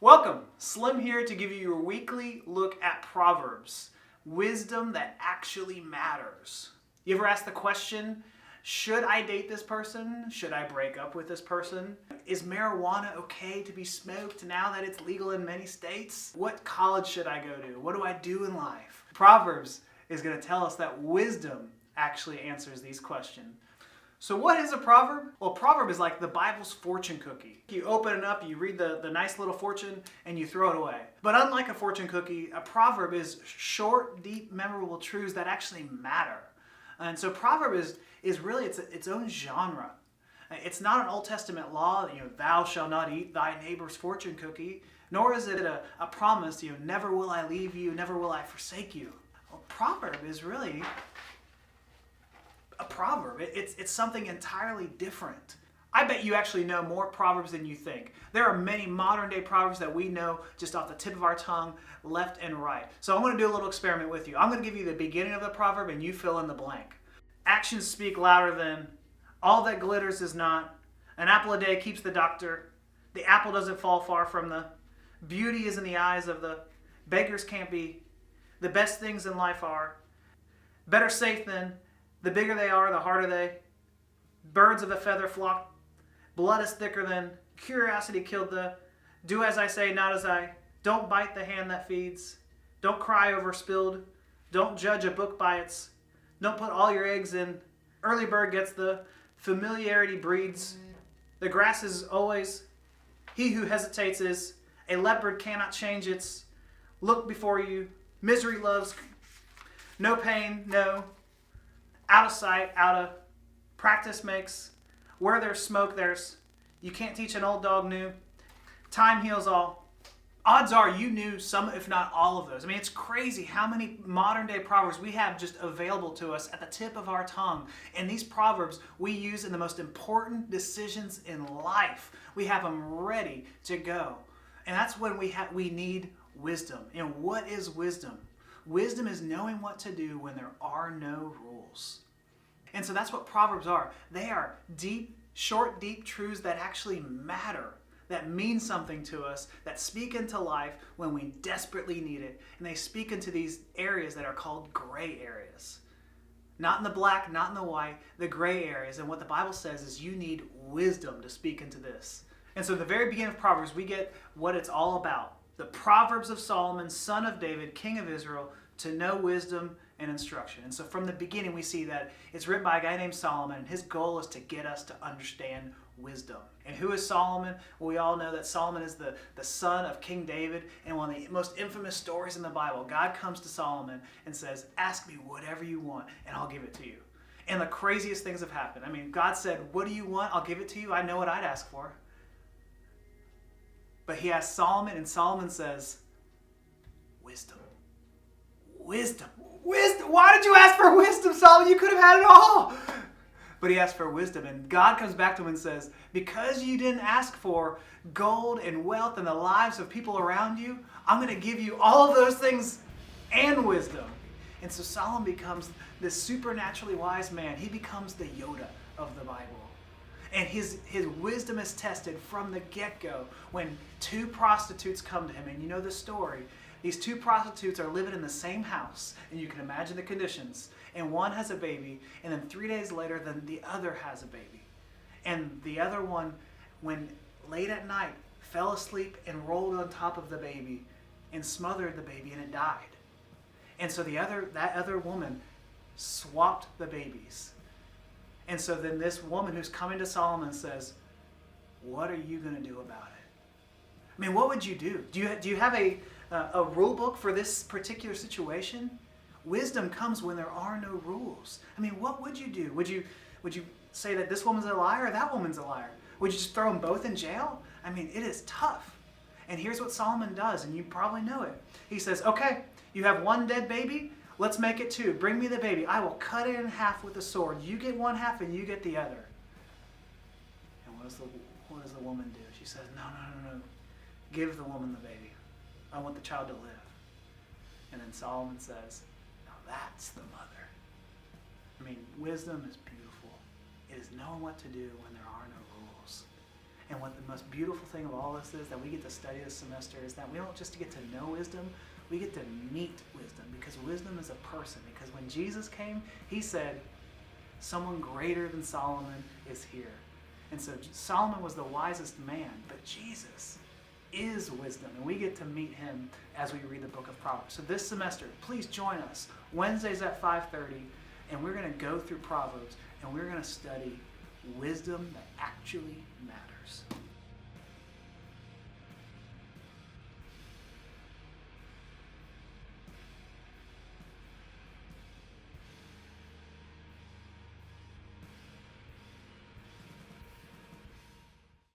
Welcome, Slim here to give you your weekly look at Proverbs, wisdom that actually matters. You ever ask the question, should I date this person? Should I break up with this person? Is marijuana okay to be smoked now that it's legal in many states? What college should I go to? What do I do in life? Proverbs is going to tell us that wisdom actually answers these questions. So what is a proverb? Well, a proverb is like the Bible's fortune cookie. You open it up, you read the nice little fortune, and you throw it away. But unlike a fortune cookie, a proverb is short, deep, memorable truths that actually matter. And so proverb is really its own genre. It's not an Old Testament law, thou shalt not eat thy neighbor's fortune cookie, nor is it a promise, never will I leave you, never will I forsake you. A proverb is really a proverb. It's something entirely different. I bet you actually know more proverbs than you think. There are many modern day proverbs that we know just off the tip of our tongue, left and right. So I'm going to do a little experiment with you. I'm going to give you the beginning of the proverb and you fill in the blank. Actions speak louder than, all that glitters is not, an apple a day keeps the doctor, the apple doesn't fall far from the, beauty is in the eyes of the, beggars can't be, the best things in life are, better safe than, the bigger they are, the harder they. Birds of a feather flock. Blood is thicker than. Curiosity killed the. Do as I say, not as I. Don't bite the hand that feeds. Don't cry over spilled. Don't judge a book by its. Don't put all your eggs in. Early bird gets the. Familiarity breeds. The grass is always. He who hesitates is. A leopard cannot change its. Look before you. Misery loves. No pain, no. Out of sight, out of practice makes. Where there's smoke, there's. You can't teach an old dog new. Time heals all. Odds are you knew some, if not all of those. I mean, it's crazy how many modern day proverbs we have just available to us at the tip of our tongue. And these proverbs we use in the most important decisions in life. We have them ready to go. And that's when we need wisdom. What is wisdom? Wisdom is knowing what to do when there are no rules. And so that's what Proverbs are. They are deep, short, deep truths that actually matter, that mean something to us, that speak into life when we desperately need it. And they speak into these areas that are called gray areas. Not in the black, not in the white, the gray areas. And what the Bible says is you need wisdom to speak into this. And so at the very beginning of Proverbs, we get what it's all about. The Proverbs of Solomon, son of David, king of Israel, to know wisdom and instruction. And so from the beginning we see that it's written by a guy named Solomon, and his goal is to get us to understand wisdom. And who is Solomon? Well, we all know that Solomon is the son of King David, and one of the most infamous stories in the Bible. God comes to Solomon and says, ask me whatever you want and I'll give it to you. And the craziest things have happened. I mean, God said, what do you want? I'll give it to you. I know what I'd ask for. But he asked Solomon, and Solomon says, wisdom. Wisdom. Wisdom. Why did you ask for wisdom, Solomon? You could have had it all. But he asked for wisdom, and God comes back to him and says, because you didn't ask for gold and wealth and the lives of people around you, I'm going to give you all of those things and wisdom. And so Solomon becomes this supernaturally wise man. He becomes the Yoda of the Bible. And his wisdom is tested from the get-go when two prostitutes come to him. And you know the story. These two prostitutes are living in the same house. And you can imagine the conditions. And one has a baby. And then 3 days later, then the other has a baby. And the other one, when late at night, fell asleep and rolled on top of the baby and smothered the baby, and it died. And so that other woman swapped the babies. And so then this woman who's coming to Solomon says, what are you going to do about it? I mean, what would you do? Do you have a rule book for this particular situation? Wisdom comes when there are no rules. I mean, what would you do? Would you say that this woman's a liar or that woman's a liar? Would you just throw them both in jail? I mean, it is tough. And here's what Solomon does, and you probably know it. He says, okay, you have one dead baby. Let's make it two. Bring me the baby. I will cut it in half with a sword. You get one half and you get the other. And what does the woman do? She says, no. Give the woman the baby. I want the child to live. And then Solomon says, now that's the mother. I mean, wisdom is beautiful. It is knowing what to do when there are no rules. And what the most beautiful thing of all this is that we get to study this semester is that we don't just get to know wisdom, we get to meet wisdom, because wisdom is a person. Because when Jesus came, he said, someone greater than Solomon is here. And so Solomon was the wisest man, but Jesus is wisdom, and we get to meet him as we read the book of Proverbs. So this semester, please join us Wednesdays at 5:30, and we're going to go through Proverbs, and we're going to study wisdom that actually matters.